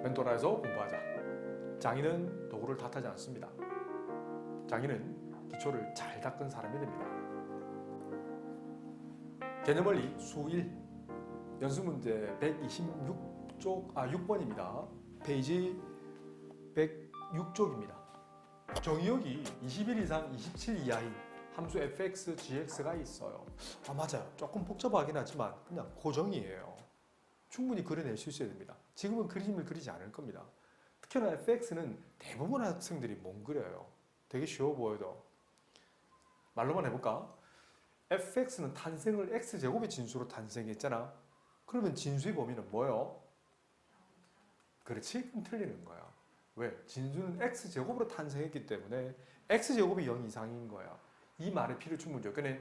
멘토라에서 공부하자. 장인은 도구를 탓하지 않습니다. 장인은 기초를 잘 닦은 사람이 됩니다. 개념원리 수1 연습문제 6번입니다. 페이지 106쪽입니다. 정의역이 21 이상 27 이하인 함수 fx, gx가 있어요. 맞아요. 조금 복잡하긴 하지만 그냥 고정이에요. 충분히 그려낼 수 있어야 됩니다. 지금은 그림을 그리지 않을 겁니다. 특히나 fx는 대부분 학생들이 못 그려요. 되게 쉬워 보여도. 말로만 해볼까? fx는 탄생을 x제곱의 진수로 탄생했잖아. 그러면 진수의 범위는 뭐예요? 그렇지? 그럼 틀리는 거야. 왜? 진수는 x제곱으로 탄생했기 때문에 x제곱이 0 이상인 거야. 이 말의 필요 충분 조건은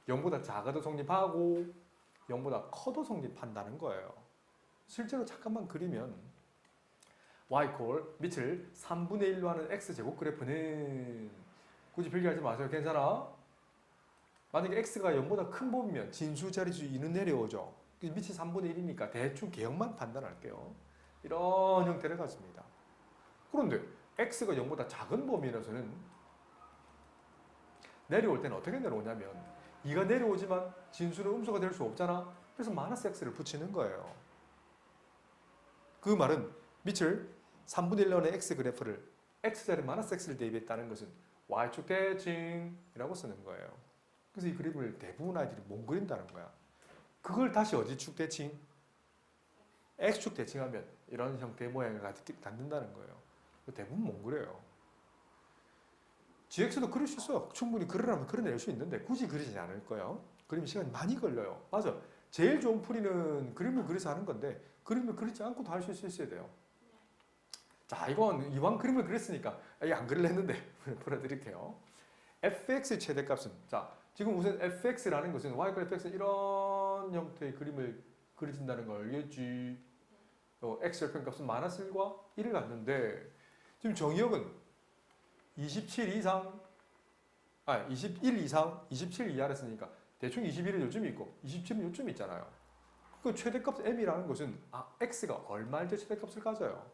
0보다 작아도 성립하고 0보다 커도 성립한다는 거예요. 실제로 잠깐만 그리면 y 밑을 3분의 1로 하는 x제곱 그래프는 굳이 필기하지 마세요. 괜찮아? 만약에 x가 0보다 큰 범위면 진수 자리수 2는 내려오죠. 밑이 3분의 1이니까 대충 개형만 판단할게요. 이런 형태를 갖습니다. 그런데 x가 0보다 작은 범위라서는 내려올 때는 어떻게 내려오냐면 2가 내려오지만 진수는 음수가 될 수 없잖아. 그래서 마이너스 x를 붙이는 거예요. 그 말은 밑을 3분의 1로 하는 x 그래프를 x자리 마이너스 x를 대입했다는 것은 y축 대칭이라고 쓰는 거예요. 그래서 이 그림을 대부분 아이들이 못 그린다는 거야. 그걸 다시 어디 축 대칭? x축 대칭하면 이런 형태의 모양을 갖는다는 거예요. 대부분 못 그려요. gx도 그릴 수 있어요. 충분히 그리라면 그려낼 수 있는데 굳이 그리지 않을 거예요. 그리면 시간이 많이 걸려요. 맞아. 제일 좋은 풀이는 그림을 그려서 하는 건데 그림을 그리지 않고도 할 수 있어야 돼요. 자, 이건 이왕 그림을 그렸으니까 안 그리려 했는데 풀어드릴게요. fx의 최대값은 자, 지금 우선 fx라는 것은 y과 fx는 이런 형태의 그림을 그려진다는 걸 알겠지. x의 평값은 마이너스 1과 1을 갖는데 지금 정의역은 21 이상 27 이하를 쓰니까 대충 21은 요쯤 있고 27은 요쯤 있잖아요. 그 최대값 m이라는 것은 x가 얼마일 때 최대값을 가져요?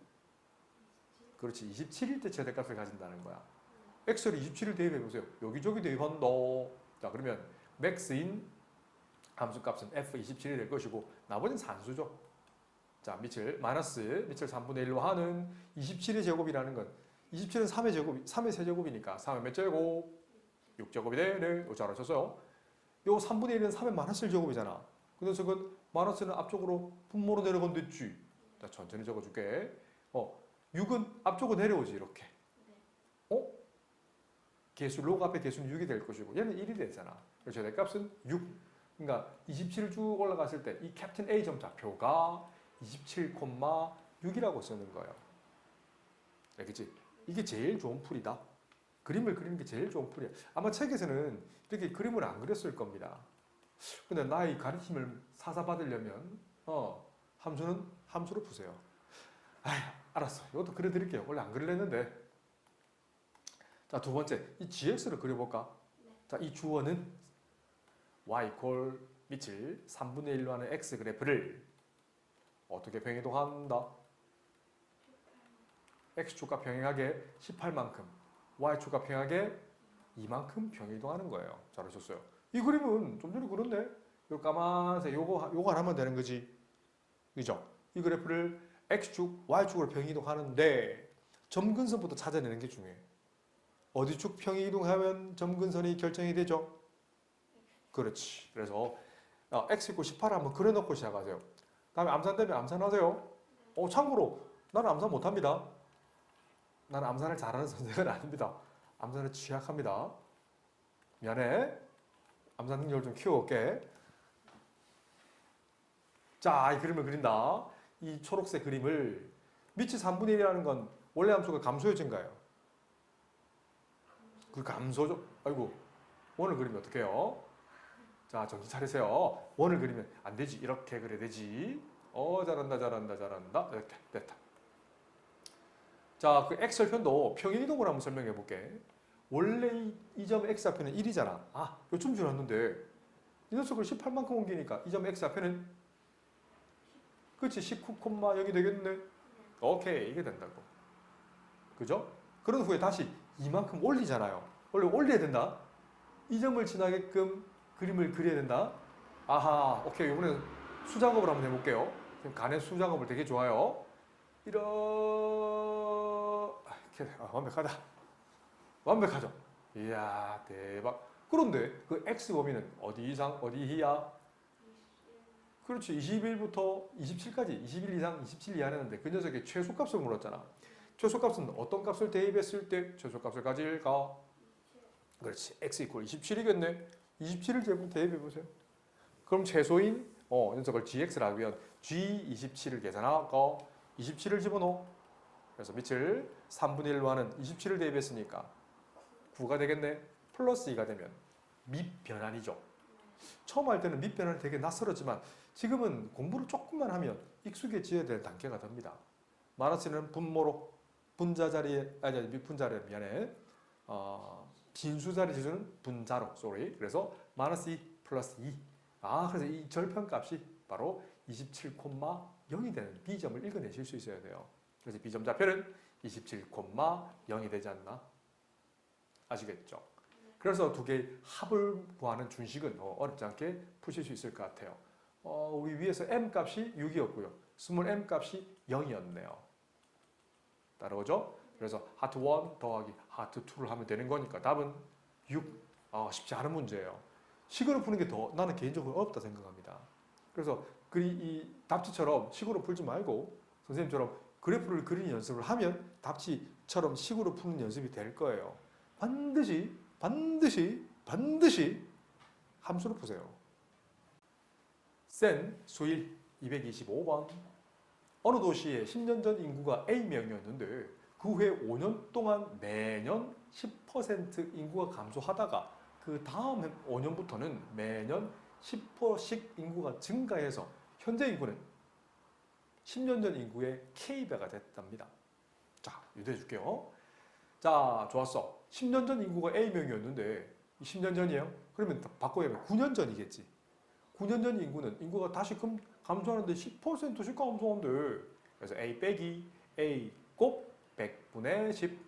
그렇지. 27일 때 최대값을 가진다는 거야. x를 27을 대입해보세요. 여기저기 대입한다. 자, 그러면 max인 함수값은 f27이 될 것이고 나머지는 산수죠. 자, 밑을 3분의 1로 하는 27의 제곱이라는 건 27은 3의 세제곱이니까 3의 몇 제곱? 6제곱이 되네. 잘 하셨어요. 요 3분의 1은 3의 마이너스 1제곱이잖아. 그 녀석은 마이너스는 앞쪽으로 분모로 내려간댔지. 자, 천천히 적어줄게. 6은 앞쪽으로 내려오지 이렇게. 개수 로그 앞에 개수는 6이 될 것이고 얘는 1이 되잖아. 그래서 최대값은 6. 그러니까 27을 쭉 올라갔을 때 이 캡틴 A 점 좌표가 27,6이라고 쓰는 거예요. 알겠지? 이게 제일 좋은 풀이다. 그림을 그리는 게 제일 좋은 풀이야. 아마 책에서는 이렇게 그림을 안 그렸을 겁니다. 근데 나의 가르침을 사사받으려면 함수로 푸세요. 알았어. 이것도 그려드릴게요. 원래 안 그리려는데. 자, 두 번째. 이 gx를 그려볼까? 네. 자, 이 주어는 y 밑을 3분의 1로 하는 x 그래프를 어떻게 병이동한다? x축과 병행하게 18만큼, y축과 병행하게 2만큼 병이동하는 거예요. 잘하셨어요. 이 그림은 좀 전에 그렸네. 요 까만색 요거 하나만 되는 거지. 그죠? 이 그래프를 x축, y축으로 병이동하는데 점근선부터 찾아내는 게 중요해. 어디 축 평이동하면 점근선이 결정이 되죠? 그렇지. 그래서 x = 18을 한번 그려놓고 시작하세요. 다음에 암산되면 암산하세요. 참고로 나는 암산 못합니다. 나는 암산을 잘하는 선생은 아닙니다. 암산을 취약합니다. 미안해. 암산 능력을 좀 키워올게. 자, 이 그림을 그린다. 이 초록색 그림을 밑이 3분의 1이라는 건 원래 함수가 감소요 증가요? 그 감소죠. 아이고, 원을 그리면 어떻게 해요? 자, 정신 차리세요. 원을 그리면 안 되지. 이렇게 그려야 되지. 잘한다. 됐다. 자, 그 x절편도 평행이동을 한번 설명해 볼게. 원래 이 점 x좌표는 1이잖아. 요쯤 줄었는데 이 녀석을 18만큼 옮기니까 이 점 x좌표는 그치 19,0이 되겠네. 오케이, 이게 된다고. 그죠? 그런 후에 다시 이만큼 올리잖아요. 원래 올려야 된다. 이 점을 지나게끔 그림을 그려야 된다. 아하, 오케이. 이번엔 수작업을 한번 해볼게요. 간의 수작업을 되게 좋아요. 이렇게 완벽하다. 완벽하죠? 이야, 대박. 그런데 그 x 범위는 어디 이상, 어디 이하? 그렇지. 21부터 27까지 21 이상, 27 이하였는데 그 녀석의 최소값을 물었잖아. 최소값은 어떤 값을 대입했을 때 최소값을 가질까? 그렇지. x 이퀄 27이겠네. 27을 대입해보세요. 그럼 최소인 녀석을 gx라고 하면 g27을 계산하고 27을 집어넣어. 그래서 밑을 3분의 1로 하는 27을 대입했으니까 9가 되겠네. 플러스 2가 되면 밑변환이죠. 처음 할 때는 밑변환이 되게 낯설었지만 지금은 공부를 조금만 하면 익숙해져야 될 단계가 됩니다. 마이너스는 분모로 분자 자리에 아니 미분자 자리에 미안해. 빈수 자리 지수는 분자로 sorry. 그래서 마이너스 2 플러스 2. 그래서 이 절편값이 바로 27,0이 되는 B점을 읽어내실 수 있어야 돼요. 그래서 B점 좌표는 27,0이 되지 않나? 아시겠죠? 그래서 두 개의 합을 구하는 준식은 어렵지 않게 푸실 수 있을 것 같아요. 우리 위에서 M 값이 6이었고요. 스몰 m 값이 0이었네요. 따라오죠? 그래서 하트 1 더하기 하트 2를 하면 되는 거니까 답은 6. 쉽지 않은 문제예요. 식으로 푸는 게 더 나는 개인적으로 어렵다 생각합니다. 그래서 이 답지처럼 식으로 풀지 말고 선생님처럼 그래프를 그리는 연습을 하면 답지처럼 식으로 푸는 연습이 될 거예요. 반드시 함수로 푸세요. 센 수일 225번. 어느 도시에 10년 전 인구가 A명이었는데 그 후에 5년 동안 매년 10% 인구가 감소하다가 그 다음 5년부터는 매년 10%씩 인구가 증가해서 현재 인구는 10년 전 인구의 K배가 됐답니다. 자, 유도해 줄게요. 자, 좋았어. 10년 전 인구가 A명이었는데 10년 전이에요? 그러면 바꿔야면 9년 전이겠지. 9년 전 인구가 다시 감소하는데 10%씩 감소한대. 그래서 A 빼기 A 곱 100분의 10.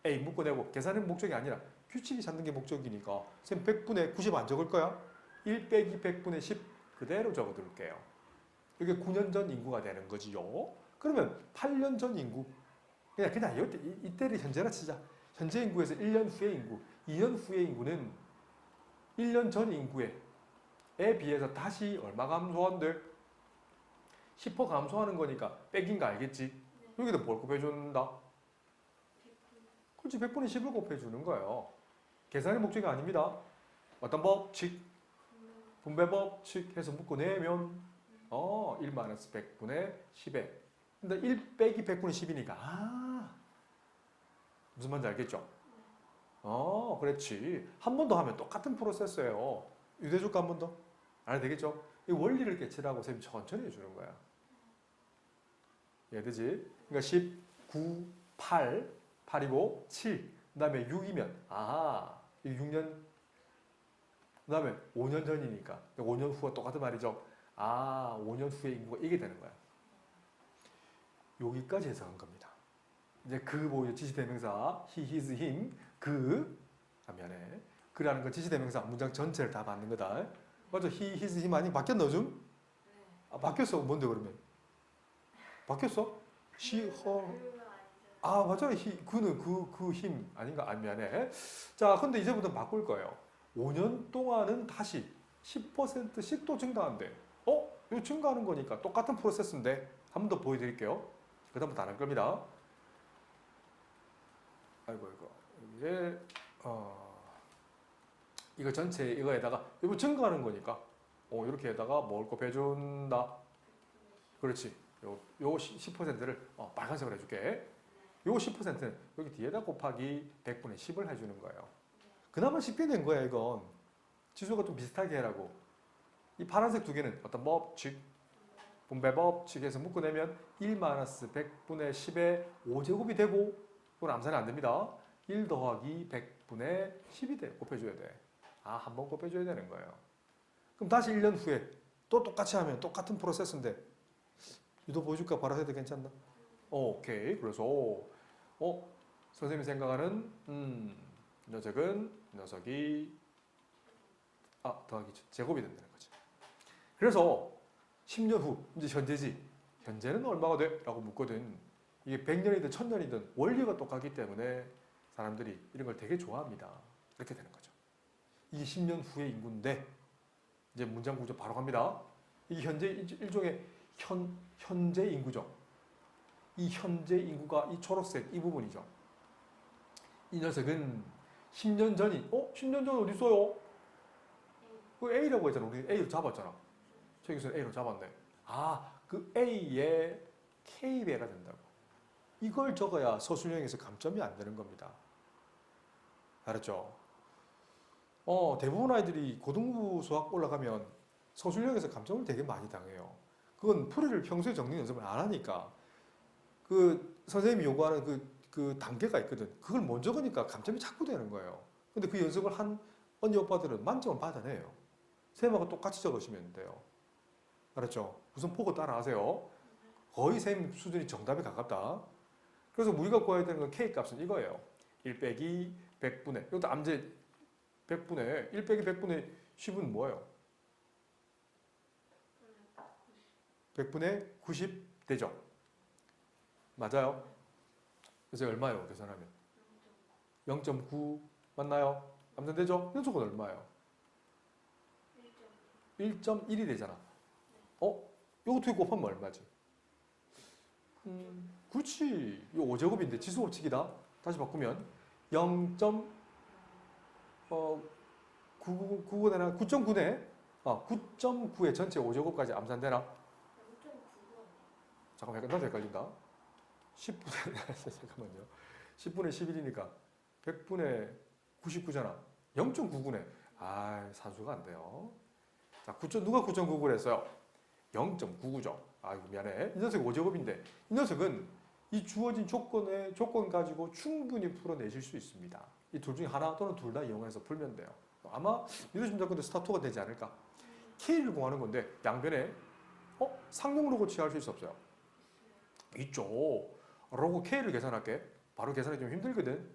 A 묶어내고 계산은 목적이 아니라 규칙이 찾는 게 목적이니까 쌤 100분의 90 안 적을 거야? 1 빼기 100분의 10 그대로 적어둘게요. 이게 9년 전 인구가 되는 거지요. 그러면 8년 전 인구 그냥 이때를 현재라 치자. 현재 인구에서 1년 후의 인구 2년 후의 인구는 1년 전 인구에 비해서 다시 얼마 감소한대? 10% 감소하는 거니까 빼긴 거 알겠지? 여기다 뭘 곱해준다? 그렇지, 100분의 10을 곱해주는 거예요. 계산의 목적이 아닙니다. 어떤 법칙? 분배 법칙 해서 묶어내면 1-100분의 10에 근데 1 빼기 100분의 10이니까 무슨 말인지 알겠죠? 그렇지. 한 번 더 하면 똑같은 프로세스예요. 유대줄까 한 번 더? 알아야 되겠죠? 이 원리를 깨치라고 선생님이 천천히 해주는 거야. 이해되지? 그러니까 10, 9, 8, 8이고 7, 그 다음에 6이면 이 6년, 그 다음에 5년 전이니까 5년 후와 똑같은 말이죠. 5년 후의 인구가 이게 되는 거야. 여기까지 해석한 겁니다. 이제 보이죠? 지시대명사 he, his, him, 미안해. 그라는 건 지시대명사 문장 전체를 다 받는 거다. 맞아. he, his, him 아니 바뀌었나 요즘? 바뀌었어. 뭔데 그러면? 바뀌었어? she, her. 맞아요. 그는 그 힘 아닌가? 미안해. 자, 근데 이제부터 바꿀 거예요. 5년 동안은 다시 10%씩 또 증가한대. 이거 증가하는 거니까 똑같은 프로세스인데 한 번 더 보여드릴게요. 그 다음부터 안 할 겁니다. 아이고 이제 이거 전체 이거에다가 이거 증가하는 거니까 이렇게 에다가 뭘 곱해준다. 그렇지. 요 10%를 빨간색으로 해줄게. 요 10%는 여기 뒤에다 곱하기 100분의 10을 해주는 거예요. 그나마 쉽게 된 거야 이건. 지수가 좀 비슷하게 해라고. 이 파란색 두 개는 어떤 법칙? 분배 법칙에서 묶어내면 1-100분의 10의 5제곱이 되고 이건 암산이 안 됩니다. 1 더하기 100분의 10이 돼. 곱해줘야 돼. 한 번 곱해줘야 되는 거예요. 그럼 다시 1년 후에 또 똑같이 하면 똑같은 프로세스인데 유도 보여줄까? 바로 해도 괜찮나? 오케이. 그래서 선생님이 생각하는 녀석이 더하기 제곱이 된다는 거죠. 그래서 10년 후 이제 현재지. 현재는 얼마가 돼? 라고 묻거든. 이게 100년이든 1000년이든 원리가 똑같기 때문에 사람들이 이런 걸 되게 좋아합니다. 이렇게 되는 거죠. 이게 10년 후의 인구인데 이제 문장 구조 바로 갑니다. 이게 현재 일종의 현재 인구죠. 이 현재 인구가 이 초록색 이 부분이죠. 이 녀석은 10년 전이 10년 전 어디 있어요? 그 A라고 했잖아. 우리 A로 잡았잖아. 저기서 A로 잡았네. 그 A의 K배가 된다고. 이걸 적어야 서술형에서 감점이 안 되는 겁니다. 알았죠? 대부분 아이들이 고등부 수학 올라가면 서술형에서 감점을 되게 많이 당해요. 그건 풀이를 평소에 정리 연습을 안 하니까 그 선생님이 요구하는 그 단계가 있거든. 그걸 못 적으니까 감점이 자꾸 되는 거예요. 근데 그 연습을 한 언니 오빠들은 만점을 받아내요. 쌤하고 똑같이 적으시면 돼요. 알았죠? 우선 보고 따라하세요. 거의 쌤 수준이 정답에 가깝다. 그래서 우리가 구해야 되는 건 K 값은 이거예요. 1 빼기 100분의 이것도 암제 100분의 1 빼기 100분의 10은 뭐예요? 100분의 90 되죠? 맞아요? 그래서 얼마예요? 계산하면 0.9 맞나요? 암산되죠? 연속은 얼마예요? 1.1이 되잖아. 요거 두 개 곱하면 얼마지? 그렇지. 이 5제곱인데 지수법칙이다. 다시 바꾸면 9.9네. 9.9의 전체 5제곱까지 암산되나? 잠깐만, 나도 헷갈린다. 10분의 잠깐만요. 10분의 11이니까 100분의 99잖아. 0.99네. 산수가 안 돼요. 자, 누가 9.99를 했어요? 0.99죠. 아이고 미안해. 이 녀석이 5제곱인데 이 녀석은 이 주어진 조건 가지고 충분히 풀어내실 수 있습니다. 이 둘 중에 하나 또는 둘 다 이용해서 풀면 돼요. 아마 믿으시면 될 건데 스타트가 되지 않을까. K를 구하는 건데 양변에 상용 로고 취할 수 있어 없어요? 있죠. 로고 K를 계산할게. 바로 계산이 좀 힘들거든.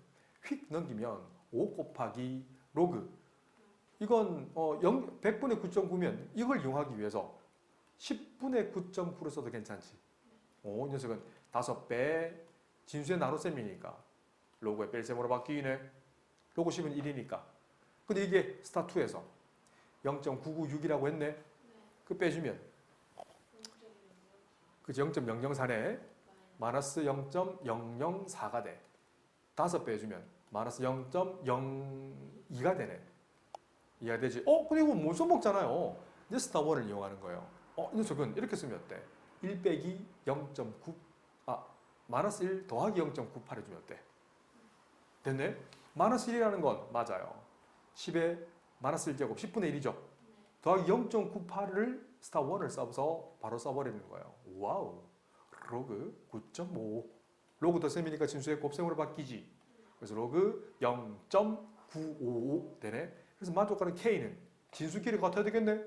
휙 넘기면 5 곱하기 로그. 이건 100분의 9.9면 이걸 이용하기 위해서 10분의 9.9로 써도 괜찮지. 이 녀석은 5배 진수의 나눗셈이니까 로그의 뺄셈으로 바뀌네. 로그 10은 1이니까. 근데 이게 스타2에서 0.996이라고 했네. 그 빼주면 그죠? 0.004네. 마이너스 0.004가 돼. 5 빼주면 마이너스 0.02가 되네. 이해가 되지? 근데 이거 못 써먹잖아요. 이제 스타1을 이용하는 거예요. 이 녀석은 이렇게 쓰면 어때? 1 빼기 0.9, 마이너스 1 더하기 0.98 해주면 어때? 됐네? 마이너스 1이라는 건 맞아요. 10에 마이너스 1제곱 10분의 1이죠. 더하기 0.98을 스타1을 써서 바로 써버리는 거예요. 와우. 로그 9.5. 로그 덧셈이니까 진수의 곱셈으로 바뀌지. 그래서 로그 0.955 되네. 그래서 만족하는 K는 진수끼리 같아야 되겠네.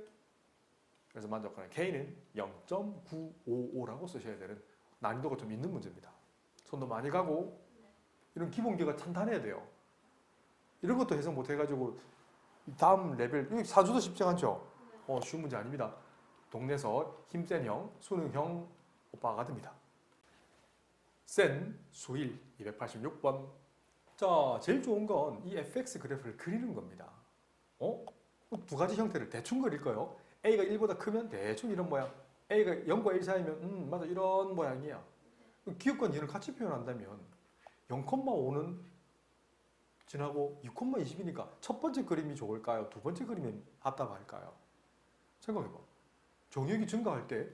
그래서 만족하는 K는 0.955라고 쓰셔야 되는 난이도가 좀 있는 문제입니다. 손도 많이 가고 이런 기본기가 탄탄해야 돼요. 이런 것도 해석 못 해가지고 다음 레벨, 여기 사주도 쉽지 않죠? 쉬운 문제 아닙니다. 동네에서 힘센 형, 수능형 오빠가 됩니다. 센 수일 286번. 자, 제일 좋은 건 이 fx 그래프를 그리는 겁니다. 두 가지 형태를 대충 그릴 거예요. A가 1보다 크면 대충 이런 모양. A가 0과 1 사이면 맞아 이런 모양이야. 기억과 니을 같이 표현한다면 0,5는 지나고 2,20이니까 첫 번째 그림이 좋을까요? 두 번째 그림이 답답할까요? 생각해봐. 정역이 증가할 때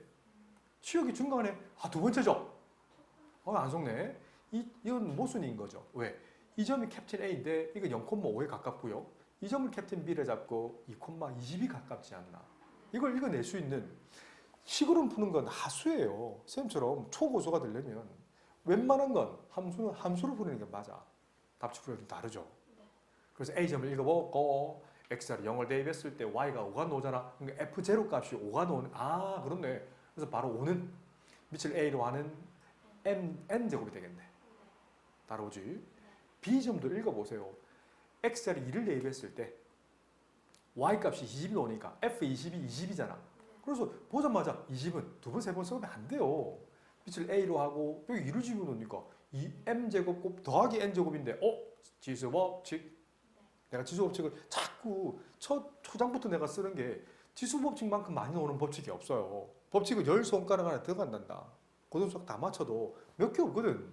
치역이 증가하네. 두 번째죠? 안 속네. 이건 모순인 거죠. 왜? 이 점이 캡틴 A인데 이건 0,5에 가깝고요. 이 점을 캡틴 B를 잡고 2,20이 가깝지 않나. 이걸 읽어낼 수 있는 식으로 푸는 건 하수예요. 쌤처럼 초고수가 되려면 웬만한 건 함수로 푸는 게 맞아. 답지풀이가 좀 다르죠. 그래서 A점을 읽어보고 X를 0을 대입했을 때 Y가 5가 나오잖아. 그러니까 F0 값이 5가 나오는 그렇네. 그래서 바로 5는 밑을 a로 하는 n제곱이 되겠네. 따라오지? b점도 읽어보세요. x자리 2를 대입했을 때 y값이 20이 오니까 f20이 20이잖아. 그래서 보자마자 20은 두 번, 세 번 써면 안 돼요. 밑을 a로 하고 여기 2를 집어넣으니까 2m제곱 더하기 n제곱인데 지수법칙. 내가 지수법칙을 자꾸 초장부터 내가 쓰는 게 지수법칙만큼 많이 나오는 법칙이 없어요. 법칙은 10손가락 안에 들어간단다. 고등수학 다 맞춰도 몇 개 없거든.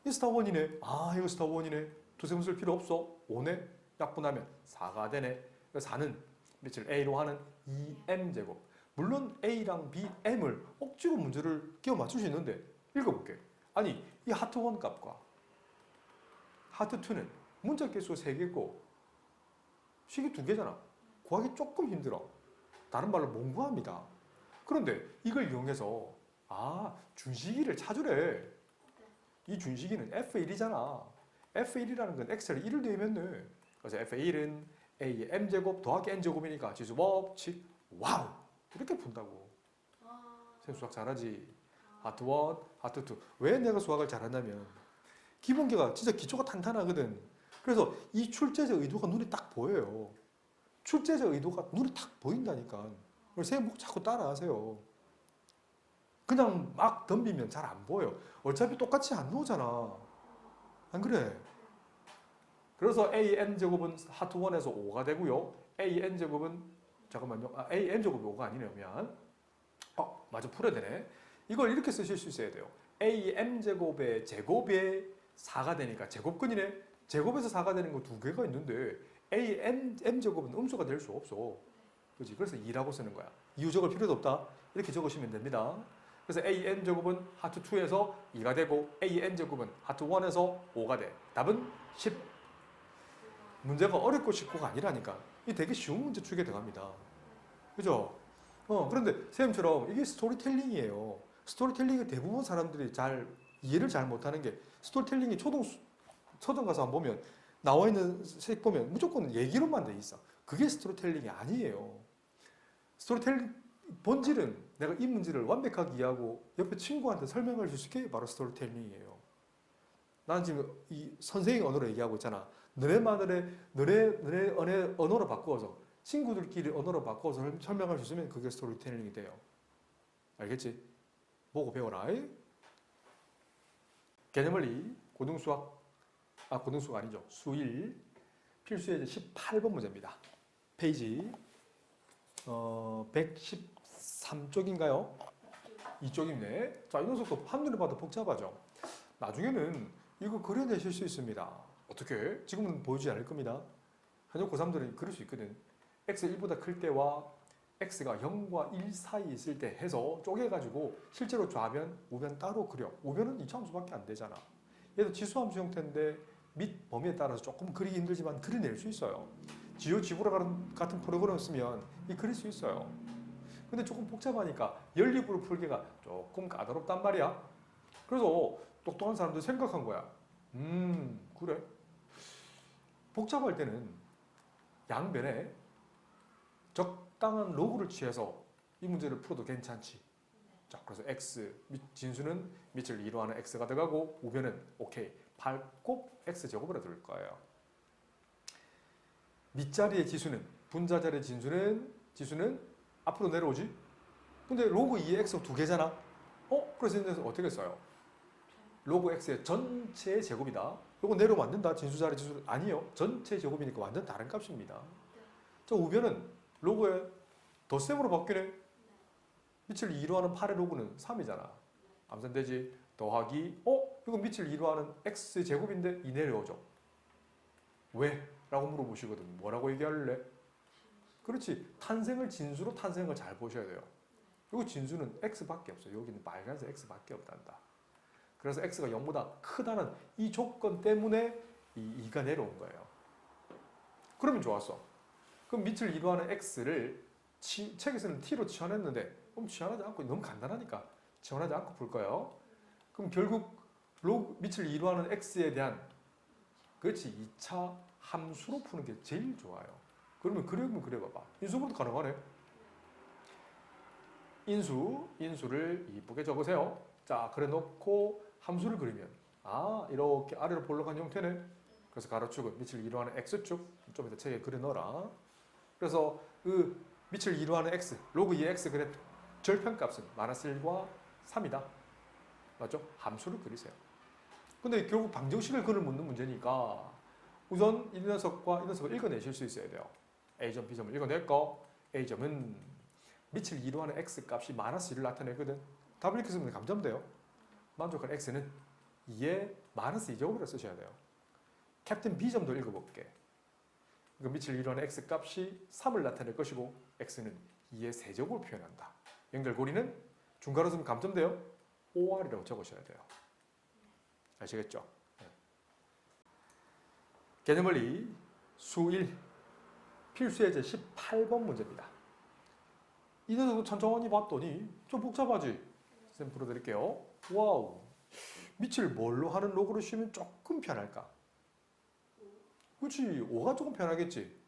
이 스타1이네. 이거 스타1이네. 두세 번 쓸 필요 없어. 5네. 약분하면 4가 되네. 4는 밑을 a로 하는 2m제곱. 물론 a랑 b, m을 억지로 문제를 끼워 맞출 수 있는데 읽어볼게. 아니 이 하트1 값과 하트2는 문자 개수 3개고 식이 2개잖아. 구하기 조금 힘들어. 다른 말로 몽구합니다. 그런데 이걸 이용해서 준식이를 찾으래. 이 준식이는 F1이잖아. F1이라는 건 X를 1을 대입했네. 그래서 F1은 A의 M제곱 더하기 N제곱이니까 지수법칙. 와우! 이렇게 푼다고. 쌤 수학 잘하지? 하트1, 하트2. 왜 내가 수학을 잘하냐면 기본기가 진짜 기초가 탄탄하거든. 그래서 이 출제자 의도가 눈에 딱 보여요. 출제자 의도가 눈에 딱 보인다니까. 그래서 쌤 자꾸 따라하세요. 그냥 막 덤비면 잘 안 보여. 어차피 똑같이 안 나오잖아. 안 그래? 그래서 AN제곱은 하트1에서 5가 되고요. AN제곱은 잠깐만요. AN제곱이 5가 아니냐면 맞아. 풀어야 되네. 이걸 이렇게 쓰실 수 있어야 돼요. AM제곱의 제곱에 4가 되니까 제곱근이네. 제곱에서 4가 되는 거 2개가 있는데 AM제곱은 음수가 될 수 없어. 그렇지? 그래서 2라고 쓰는 거야. 이유 적을 필요도 없다. 이렇게 적으시면 됩니다. 그래서 AN제곱은 하트2에서 2가 되고 AN제곱은 하트1에서 5가 돼. 답은 10. 문제가 어렵고 쉽고가 아니라니까. 이 되게 쉬운 문제 추게 들어갑니다. 그죠? 그런데 선생님처럼 이게 스토리텔링이에요. 스토리텔링을 대부분 사람들이 이해를 잘 못하는 게 스토리텔링이 서점 가서 한번 보면 나와 있는 책 보면 무조건 얘기로만 돼 있어. 그게 스토리텔링이 아니에요. 스토리텔링 본질은 내가 이 문제를 완벽하게 이해하고 옆에 친구한테 설명할 수 있게 바로 스토리텔링이에요. 나는 지금 이 선생의 언어로 얘기하고 있잖아. 너네 언어로 바꾸어서 친구들끼리 언어로 바꿔서 설명할 수 있으면 그게 스토리텔링이 돼요. 알겠지? 보고 배워라. 개념원리 고등수학 아니죠. 수1 필수예제 18번 문제입니다. 페이지 113쪽인가요? 이쪽이네. 자, 이 녀석도 한눈에 봐도 복잡하죠. 나중에는 이거 그려내실 수 있습니다. 어떻게? 지금은 보이지 않을 겁니다. 현역 고3들은 그릴 수 있거든. x 1보다 클 때와 x가 0과 1 사이 있을 때 해서 쪼개가지고 실제로 좌변, 우변 따로 그려. 우변은 이차함수밖에 안 되잖아. 얘도 지수함수 형태인데 밑 범위에 따라서 조금 그리기 힘들지만 그려낼 수 있어요. 지오지브라 같은 프로그램을 쓰면 그릴 수 있어요. 근데 조금 복잡하니까 연립으로 풀기가 조금 까다롭단 말이야. 그래서 똑똑한 사람들 생각한 거야. 그래. 복잡할 때는 양변에 적당한 로그를 취해서 이 문제를 풀어도 괜찮지. 자, 그래서 x 진수는 밑을 2로 하는 x가 들어가고 우변은 오케이 8곱 x제곱으로 들을 거예요. 밑자리의 지수는 분자자리의 지수는 앞으로 내려오지. 근데 로그 2의 x 2개잖아. 그래서 이제 어떻게 써요? 로그 x의 전체 제곱이다. 이거 내려오면 안 된다. 진수자리 지수 아니요. 전체 제곱이니까 완전 다른 값입니다. 자, 우변은 로그의 덧셈으로 바뀌네. 밑을 2로 하는 8의 로그는 3이잖아. 암산되지? 더하기 이거 밑을 2로 하는 x제곱인데 2 내려오죠. 왜? 라고 물어보시거든. 뭐라고 얘기할래? 그렇지. 진수로 탄생을 잘 보셔야 돼요. 이거 진수는 x밖에 없어요. 여기는 빨간색 x밖에 없단다. 그래서 x가 0보다 크다는 이 조건 때문에 이 2가 내려온 거예요. 그러면 좋았어. 그럼 밑을 2로 하는 x를 책에서는 t로 치환했는데 그럼 치환하지 않고 너무 간단하니까 치환하지 않고 풀 거예요. 그럼 결국 밑을 2로 하는 x에 대한 그렇지 2차 함수로 푸는 게 제일 좋아요. 그러면 그려보면 그려봐봐. 인수분해도 가능하네. 인수를 이쁘게 적으세요. 자, 그래 놓고 함수를 그리면 이렇게 아래로 볼록한 형태네. 그래서 가로축은 밑을 이루하는 x축 좀 이따 책에 그려 넣어라. 그래서 그 밑을 이루하는 x, 로그 2의 x 그래 절편값은 마이너스 1과 3이다. 맞죠? 함수를 그리세요. 근데 결국 방정식을 그를 묻는 문제니까 우선 이 녀석과 이 녀석을 읽어내실 수 있어야 돼요. A점, B점을 읽어냈고 A점은 밑을 이루하는 x 값이 마이너스 1을 나타내거든. 답을 이렇게 쓰면 감점돼요. 만족한 x는 2의 마이너스 2제곱이라 쓰셔야 돼요. 캡틴 B점도 읽어볼게. 그 밑을 이루하는 x 값이 3을 나타낼 것이고 x는 2의 세제곱을 표현한다. 연결고리는 중괄호 쓰면 감점돼요. OR이라고 적으셔야 돼요. 아시겠죠? 네. 개념원리 수1 필수예제 18번 문제입니다. 이 녀석도 천천히 봤더니 좀 복잡하지? 쌤 풀어드릴게요. 와우. 밑을 뭘로 하는 로그로 씌우면 조금 편할까? 그렇지. 5가 조금 편하겠지?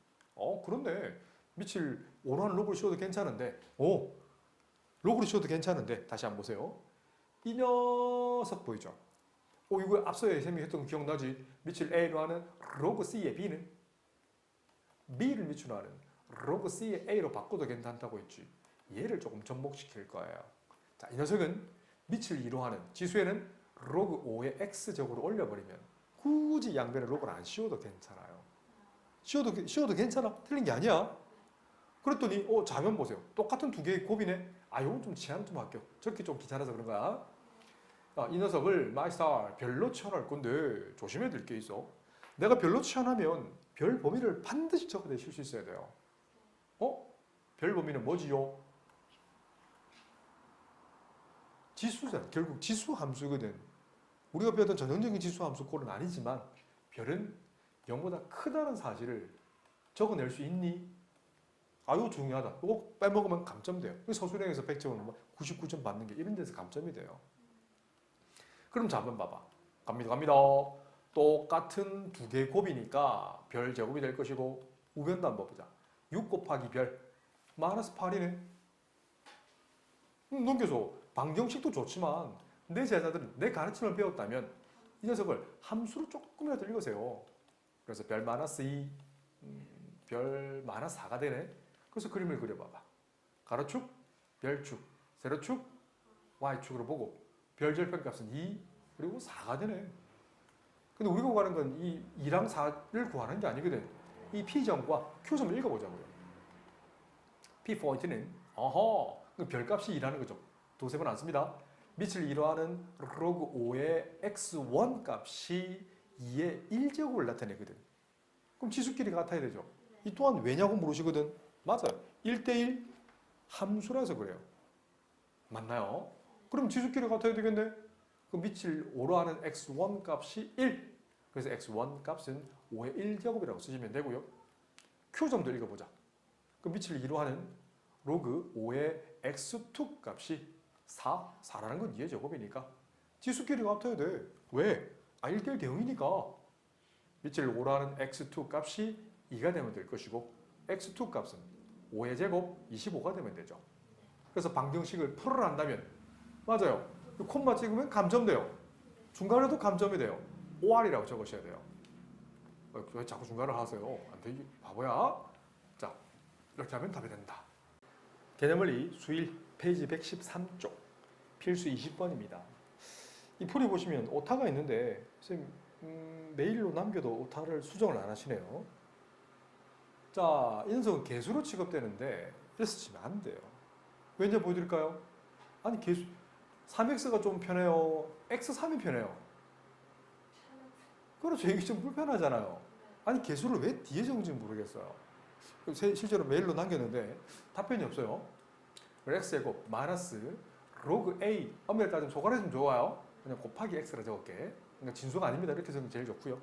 그렇네. 밑을 5로 하는 로그로 씌워도 괜찮은데 로그로 씌워도 괜찮은데 다시 한번 보세요. 이 녀석 보이죠? 이거 앞서에 쌤이 했던 거 기억나지? 밑을 A로 하는 로그 C의 B는 B를 밑으로 하는 로그 C의 A로 바꿔도 괜찮다고 했지. 얘를 조금 접목시킬 거예요. 자, 이 녀석은 밑을 2로 하는 지수에는 로그 5의 X적으로 올려버리면 굳이 양변에 로그를 안 씌워도 괜찮아요. 씌워도 괜찮아. 틀린 게 아니야. 그랬더니 좌변 보세요. 똑같은 두 개의 곱이네. 이건 좀 제한 좀 할게요. 저렇게 좀 귀찮아서 그런 거야. 이 녀석을 마이스타 별로 치환할 건데 조심해야 될 게 있어. 내가 별로 치환하면 별 범위를 반드시 적어내실 수 있어야 돼요. 별 범위는 뭐지요? 지수잖아. 결국 지수 함수거든. 우리가 배웠던 전형적인 지수 함수 꼴은 아니지만 별은 0보다 크다는 사실을 적어낼 수 있니? 이거 중요하다. 이거 빼먹으면 감점돼요. 서술형에서 100점은 99점 받는 게 이런 데서 감점이 돼요. 그럼 자, 한번 봐봐. 갑니다. 똑같은 두 개의 곱이니까 별 제곱이 될 것이고 우변도 한번 보자. 6 곱하기 별 마이너스 8이네. 넘겨서 방정식도 좋지만 내 제자들은 내 가르침을 배웠다면 이 녀석을 함수로 조금이라도 읽으세요. 그래서 별 마이너스 2, 별 마이너스 4가 되네. 그래서 그림을 그려봐봐. 가로축, 별축, 세로축, y축으로 보고 별 절편값은 2 그리고 4가 되네. 근데 우리가 구하는 건 이 2랑 4를 구하는 게 아니거든. 이 P점과 Q점을 읽어보자고요. P포인트는 별값이 2라는 거죠. 두세 번 안 씁니다. 밑을 이루하는 로그 5의 x1 값이 2의 1제곱을 나타내거든. 그럼 지수끼리 같아야 되죠. 이 또한 왜냐고 물으시거든. 맞아요. 1대1 함수라서 그래요. 맞나요? 그럼 지수끼리 같아야 되겠네. 그럼 밑을 5로 하는 x1 값이 1. 그래서 x1 값은 5의 1제곱이라고 쓰시면 되고요. Q점도 읽어보자. 그럼 밑을 2로 하는 로그 5의 x2 값이 4라는 건 2의 제곱이니까 지수끼리 같아야 돼. 왜? 1대1 대응이니까. 밑을 5로 하는 x2 값이 2가 되면 될 것이고 x2 값은 5의 제곱 25가 되면 되죠. 그래서 방정식을 풀어라 한다면 맞아요. 콤마 찍으면 감점돼요. 중간에도 감점이 돼요. OR이라고 적으셔야 돼요. 왜 자꾸 중간을 하세요? 안 되기 바보야. 자, 이렇게 하면 답이 된다. 개념원리 수1 페이지 113쪽 필수 20번입니다. 이 풀이 보시면 오타가 있는데 선생님 메일로 남겨도 오타를 수정을 안 하시네요. 자, 이 녀석은 개수로 취급되는데 이래서 치면 안 돼요. 왠지 보여드릴까요? 아니 개수 3x가 좀 편해요. x3이 편해요. 그렇죠. 이게 좀 불편하잖아요. 아니 개수를 왜 뒤에 적은지 모르겠어요. 실제로 메일로 남겼는데 답변이 없어요. x제곱 마이너스 로그 a 엄밀히 따지면 소괄해 주면 좋아요. 그냥 곱하기 x라 적을게. 그러니까 진수가 아닙니다. 이렇게 적으면 제일 좋고요.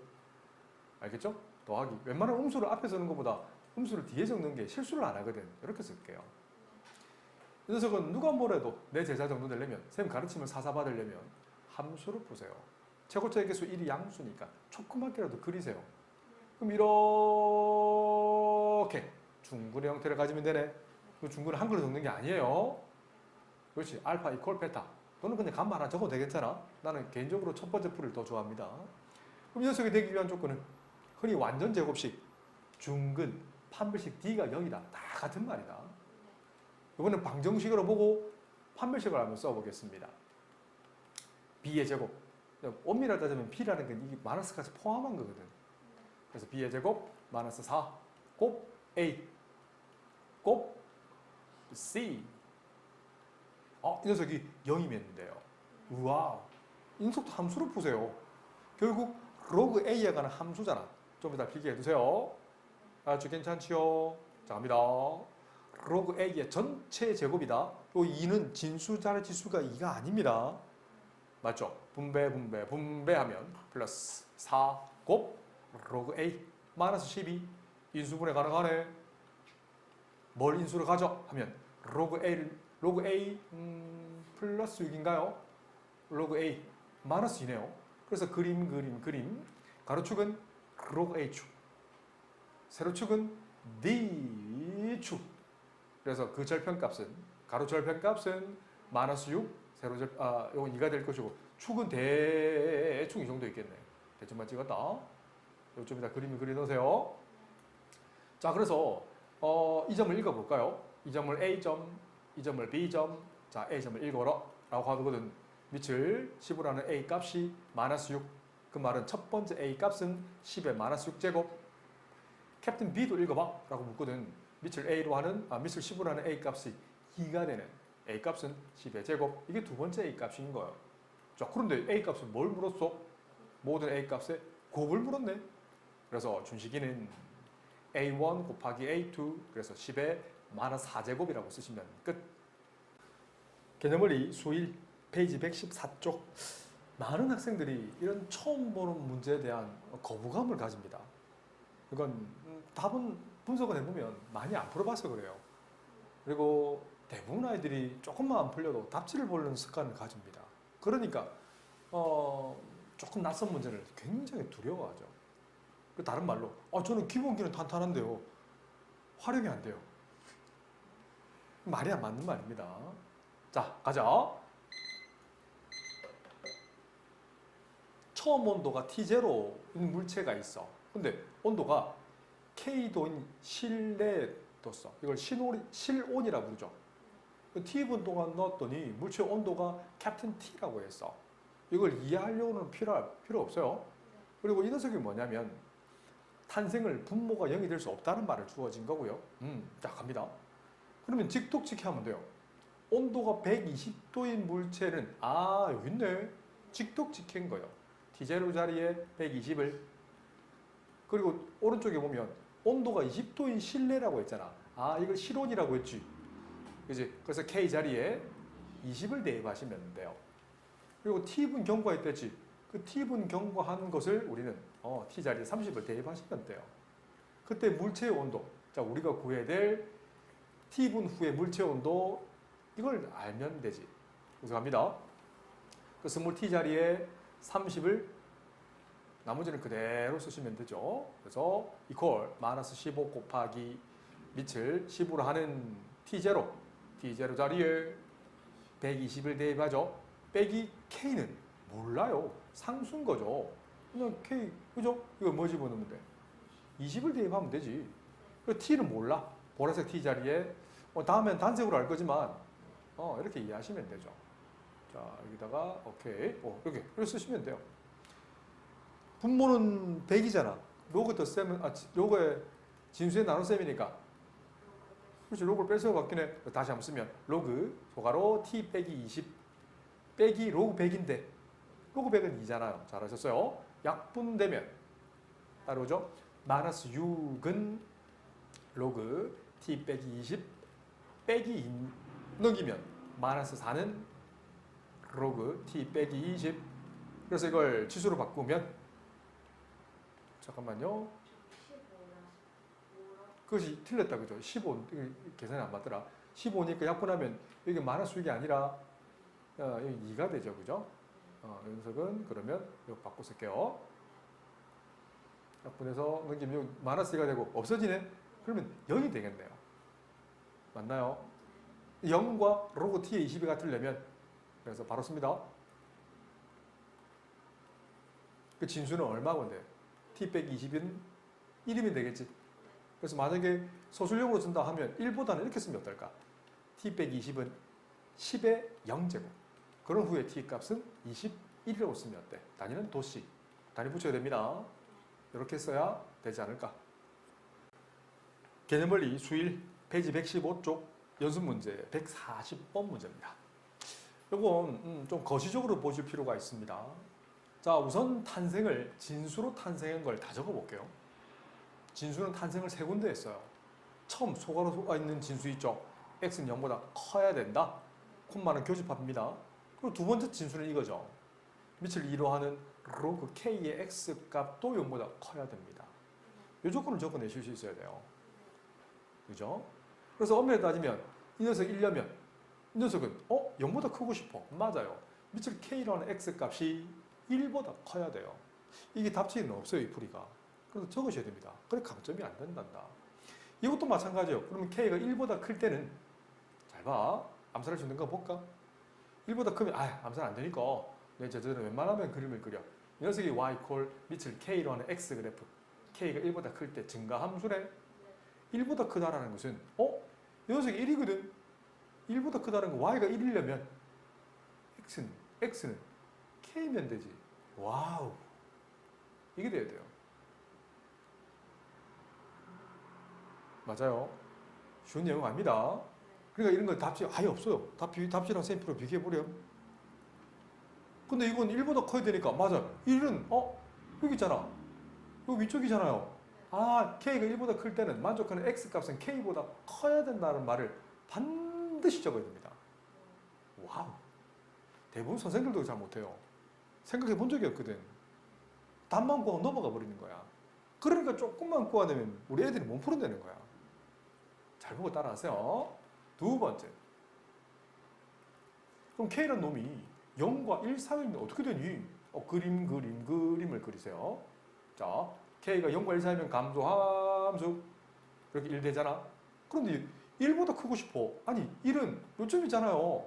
알겠죠? 더하기. 웬만한 음수를 앞에 쓰는 것보다 음수를 뒤에 적는 게 실수를 안 하거든. 이렇게 쓸게요. 이 녀석은 누가 뭐래도 내 제자 정도 되려면 선생님 가르침을 사사받으려면 함수를 푸세요. 최고차의 개수 1이 양수니까 조그맣게라도 그리세요. 그럼 이렇게 중근의 형태를 가지면 되네. 중근은 한글로 적는 게 아니에요. 그렇지. 알파 이퀄 베타. 너는 그냥 값만 하나 적어도 되겠잖아. 나는 개인적으로 첫 번째 풀을 더 좋아합니다. 그럼 이 녀석이 되기 위한 조건은 흔히 완전 제곱식, 중근, 판별식 D가 0이다. 다 같은 말이다. 이번엔 방정식으로 보고 판별식을 한번 써보겠습니다. B의 제곱. 엄밀하게 따지면 B라는 건 이게 마이너스까지 포함한 거거든. 그래서 B의 제곱 마이너스 4 곱 A 곱 C. 이 녀석이 0이면 돼요. 우와. 이 녀석도 함수로 푸세요. 결국 로그 A에 관한 함수잖아. 좀 이따 필기해 두세요. 아주 괜찮지요? 자, 갑니다. 로그 A의 전체 제곱이다. 요 2는 진수자의 지수가 2가 아닙니다. 맞죠? 분배하면 플러스 4 곱 로그 A 마이너스 12 인수분해 가능하네. 뭘 인수로 가져? 하면 로그 A 플러스 6인가요? 로그 A 마이너스 2네요. 그래서 그림 가로축은 로그 A축, 세로축은 D축. 그래서 그 절편값은 가로 절편값은 마이너스 6, 요건 2가 될 것이고 축은 대충 이 정도 있겠네. 대충만 찍었다. 요점에다 그림을 그려 놓으세요. 자, 그래서 이 점을 읽어볼까요? 이 점을 A점, 이 점을 B점. 자, A점을 읽어라 라고 하거든. 밑을 10으로 하는 A 값이 마이너스 6. 그 말은 첫 번째 A 값은 10의 마이너스 6제곱. 캡틴 B도 읽어봐 라고 묻거든. 밑을 10으로 하는 A 값이 2가 되는 A 값은 10의 제곱. 이게 두 번째 A 값인 거예요. 자, 그런데 A 값은 뭘 물었어? 모든 A 값에 곱을 물었네. 그래서 준식이는 A1 곱하기 A2 그래서 10의 마이너스 4제곱이라고 쓰시면 끝. 개념원리 수1 페이지 114쪽. 많은 학생들이 이런 처음 보는 문제에 대한 거부감을 가집니다. 이건 답은 분석을 해보면 많이 안 풀어봐서 그래요. 그리고 대부분 아이들이 조금만 안 풀려도 답지를 보는 습관을 가집니다. 그러니까 조금 낯선 문제를 굉장히 두려워하죠. 다른 말로 저는 기본기는 탄탄한데요. 활용이 안 돼요. 말이 안 맞는 말입니다. 자, 가자. 처음 온도가 T0인 물체가 있어. 근데 온도가 K도인 실내에 뒀어. 이걸 실온이라고 부르죠. T분 동안 넣었더니 물체 온도가 캡틴 T라고 했어. 이걸 이해하려고는 필요 없어요. 그리고 이 녀석이 뭐냐면 탄생을 분모가 0이 될 수 없다는 말을 주어진 거고요. 자, 갑니다. 그러면 직독직해 하면 돼요. 온도가 120도인 물체는 여기 있네. 직독직해인 거예요. T0 자리에 120을 그리고 오른쪽에 보면 온도가 20도인 실내라고 했잖아. 이걸 실온이라고 했지. 그지? 그래서 K 자리에 20을 대입하시면 돼요. 그리고 T분 경과했댔지. 그 T분 경과한 것을 우리는 T 자리에 30을 대입하시면 돼요. 그때 물체의 온도. 자, 우리가 구해야 될 T분 후의 물체 온도 이걸 알면 되지. 그래서 갑니다. 그 스몰 T 자리에 30을 나머지는 그대로 쓰시면 되죠. 그래서 이퀄 마이너스 15 곱하기 밑을 10으로 하는 T0 자리에 120을 대입하죠. 빼기 K는 몰라요. 상수인 거죠. 그냥 K, 그죠? 이거 뭐 집어넣으면 돼? 20을 대입하면 되지. 그 T는 몰라. 보라색 T 자리에 다음엔 단색으로 알 거지만 이렇게 이해하시면 되죠. 자, 여기다가 오케이. 이렇게 쓰시면 돼요. 분모는 100이잖아. 로그 더 셈은 로그의 진수의 나눗셈이니까. 그렇지. 로그를 뺄수가 같긴 해. 다시 한번 쓰면 로그 소가로 t 빼기 20 빼기 로그 100인데 로그 100은 2잖아요. 잘하셨어요. 약분되면 따라오죠. 마이너스 6은 로그 t 빼기 20 빼기 2 넘기면 마이너스 4는 로그 t 빼기 20. 그래서 이걸 지수로 바꾸면 잠깐만요. 그것이 틀렸다 그죠? 15 계산이 안 맞더라. 15니까 약분하면 여기 마이너스 6이 아니라 여기 2가 되죠, 그죠? 녀석은 그러면 이거 바꿔 쓸게요. 약분해서 넘기면 마이너스 2가 되고 없어지네. 그러면 0이 되겠네요. 맞나요? 0과 로그 t의 20이 같으려면 그래서 바로 씁니다. 그 진수는 얼마건데? t 빼기 20은 1이면 되겠지. 그래서 만약에 소수용으로 쓴다 하면 1보다는 이렇게 쓰면 어떨까? t 빼기 20은 10의 0제곱. 그런 후에 t 값은 21이라고 쓰면 어때? 단위는 도씨. 단위 붙여야 됩니다. 이렇게 써야 되지 않을까? 개념원리 수일 페이지 115쪽 연습 문제 140번 문제입니다. 이건 좀 거시적으로 보실 필요가 있습니다. 자, 우선 탄생을 진수로 탄생한 걸 다 적어볼게요. 진수는 탄생을 세 군데 했어요. 처음 소괄호가 있는 진수 있죠. x는 0보다 커야 된다. 콤마는 교집합입니다. 그리고 두 번째 진수는 이거죠. 밑을 2로 하는 로그 k의 x 값도 0보다 커야 됩니다. 이 조건을 적어내실 수 있어야 돼요. 그죠? 그래서 엄밀히 따지면 이 녀석 1려면 이 녀석은 0보다 크고 싶어. 맞아요. 밑을 k라는 x 값이 1보다 커야 돼요. 이게 답지는 없어요, 이 풀이가. 그래서 적으셔야 됩니다. 그래 강점이 안 된단다. 이것도 마찬가지예요. 그러면 k가 1보다 클 때는 잘 봐. 암살할 수 있는 거 볼까? 1보다 크면 암살 안 되니까 내 제자들은 웬만하면 그림을 그려. 이 녀석이 y 콜 밑을 k라는 x 그래프. k가 1보다 클 때 증가 함수네. 1보다 크다라는 것은 이 녀석이 1이거든. 1보다 크다는 거 y가 1이려면 x는 k면 되지. 와우. 이게 돼야 돼요. 맞아요. 쉬운 내용 아닙니다. 그러니까 이런 건 답지 아예 없어요. 답지랑 샘플을 비교해보렴. 근데 이건 1보다 커야 되니까 맞아. 1은 여기 있잖아. 여기 위쪽이잖아요. k가 1보다 클 때는 만족하는 x값은 k보다 커야 된다는 말을 반드시 적어야 됩니다. 와우. 대부분 선생님들도 잘 못해요. 생각해 본 적이 없거든. 답만 구하고 넘어가 버리는 거야. 그러니까 조금만 구하면 우리 애들이 못 풀어내는 거야. 잘 보고 따라하세요. 두 번째. 그럼 K라는 놈이 0과 1 사이인데 어떻게 되니? 그림을 그리세요. 자, K가 0과 1 사이면 감소함수. 이렇게 1 되잖아. 그런데 1보다 크고 싶어. 아니, 1은 요점이잖아요.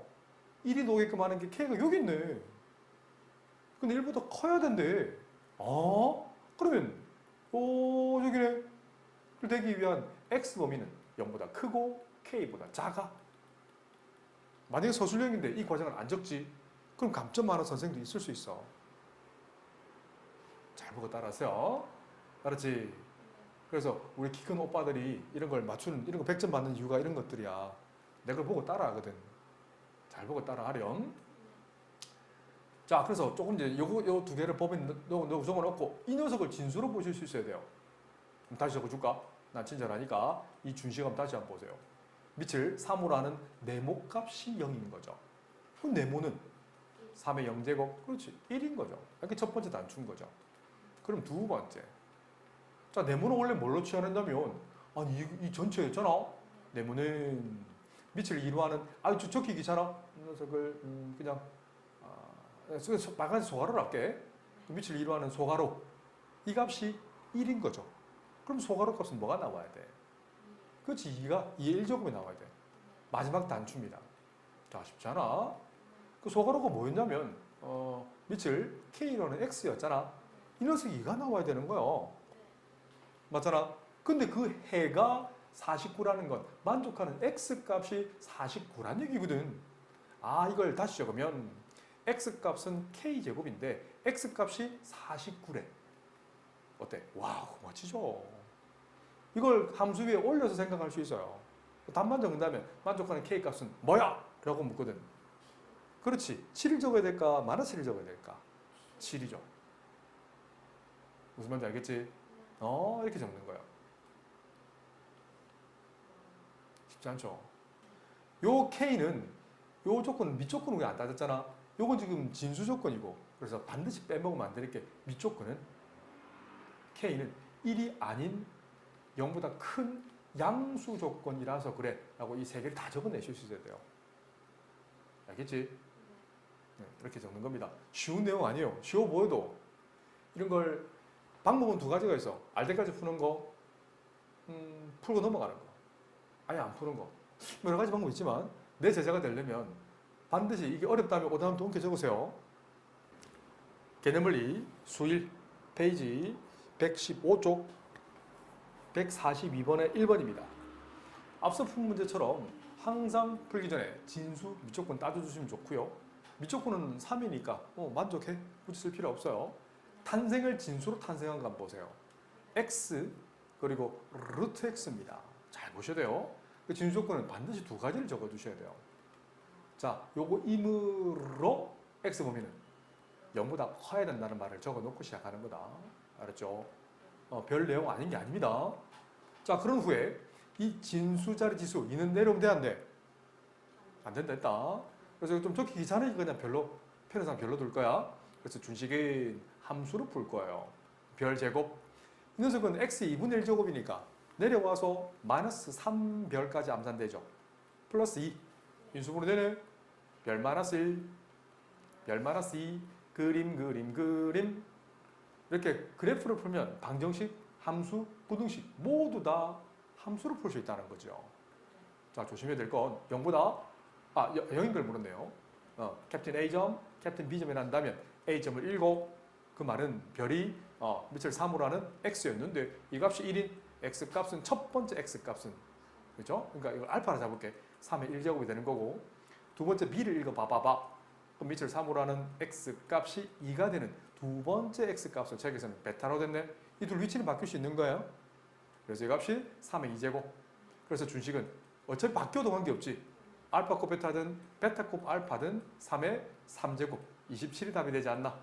1이 나오게끔 하는 게 K가 여기 있네. 근데 1보다 커야 된대. 그러면 여기네. 되기 위한 X 범위는 0보다 크고 K보다 작아. 만약에 서술형인데 이 과정을 안 적지? 그럼 감점 많은 선생도 있을 수 있어. 잘 보고 따라하세요. 알았지? 그래서 우리 키 큰 오빠들이 이런 걸 맞추는, 이런 거 100점 받는 이유가 이런 것들이야. 내가 보고 따라하거든. 잘 보고 따라하렴. 자, 그래서 조금 이제 요 두 개를 법에 적어놓고 이 녀석을 진수로 보실 수 있어야 돼요. 그럼 다시 적어줄까? 난 친절하니까 이 준식함 다시 한번 보세요. 밑을 3으로 하는 네모값이 0인 거죠. 그럼 네모는 3의 0제곱, 그렇지, 1인 거죠. 이게 첫 번째 단추인 거죠. 그럼 두 번째. 자, 네모는 원래 뭘로 취하는다면, 아니, 이 전체였잖아. 네모는 밑을 2로 하는, 적기 귀찮아. 이 녀석을, 그냥, 빨간색 소가로로 할게. 밑을 2로 하는 소가로. 이 값이 1인 거죠. 그럼 소가로 값은 뭐가 나와야 돼? 그렇지, 2의 1제곱이 나와야 돼. 마지막 단추입니다. 자, 쉽지 않아? 그 소가로가 뭐였냐면, 밑을 K로는 X였잖아. 이 녀석이 2가 나와야 되는 거야. 맞잖아? 근데 그 해가 49라는 건 만족하는 X값이 49란 얘기거든. 이걸 다시 적으면 X값은 K제곱인데 X값이 49래. 어때? 와우, 멋지죠? 이걸 함수 위에 올려서 생각할 수 있어요. 답만 적는다면 만족하는 K값은 뭐야? 라고 묻거든. 그렇지. 7을 적어야 될까? -7을 적어야 될까? 7이죠. 무슨 말인지 알겠지? 이렇게 적는 거야. 쉽지 않죠? 요 K는 요 조건은 밑조건은 왜 안 따졌잖아? 요건 지금 진수 조건이고, 그래서 반드시 빼먹으면 안 되는 게 밑조건은 K는 1이 아닌 0보다 큰 양수 조건이라서 그래 라고 이 세 개를 다 적어내실 수 있어야 돼요. 알겠지? 네, 이렇게 적는 겁니다. 쉬운 내용 아니에요. 쉬워 보여도 이런 걸 방법은 두 가지가 있어. 알 때까지 푸는 거, 풀고 넘어가는 거. 아예 안 푸는 거. 여러 가지 방법이 있지만 내 제자가 되려면 반드시 이게 어렵다면 오다음부터 옮겨 적으세요. 개념원리 수일 페이지 115쪽 142번의 1번입니다. 앞서 푼 문제처럼 항상 풀기 전에 진수 미적분 따져주시면 좋고요. 미적분은 3이니까 만족해. 굳이 쓸 필요 없어요. 탄생을 진수로 탄생한 거 한번 보세요. x 그리고 루트 x입니다. 잘 보셔야 돼요. 그 진수 조건은 반드시 두 가지를 적어주셔야 돼요. 자, 요거 임으로 x 범위는 0보다 커야 된다는 말을 적어놓고 시작하는 거다. 알았죠? 별 내용 아닌 게 아닙니다. 자, 그런 후에 이 진수 자리 지수 2는 내려오면 돼, 안 돼? 안 된다 했다. 그래서 좀 적기 귀찮으니까 그냥 별로 편의상 별로 둘 거야. 그래서 준식은 함수로 풀 거예요. 별 제곱. 이 녀석은 x 2분의 1 제곱이니까 내려와서 마이너스 3별까지 암산되죠. 플러스 2. 인수분해 되네. 별 마이너스 1. 별 마이너스 2. 그림. 이렇게 그래프를 풀면 방정식, 함수, 부등식 모두 다 함수로 풀 수 있다는 거죠. 자, 조심해야 될 건 0보다 0인 걸 물었네요. 캡틴 A점, 캡틴 B점에 난다면 A점을 7. 그 말은 별이 밑을 3으로 하는 x였는데 이 값이 1인 x 값은 첫 번째 x 값은 그죠? 그러니까 이걸 알파로 잡을게. 3의 1제곱이 되는 거고 두 번째 b를 읽어봐봐. 그럼 밑을 3으로 하는 x 값이 2가 되는 두 번째 x 값을 책에서는 베타로 됐네. 이 둘 위치는 바뀔 수 있는 거예요. 그래서 이 값이 3의 2제곱. 그래서 준식은 어차피 바뀌어도 관계없지. 알파 곱 베타든 베타 곱 알파든 3의 3제곱 27이 답이 되지 않나?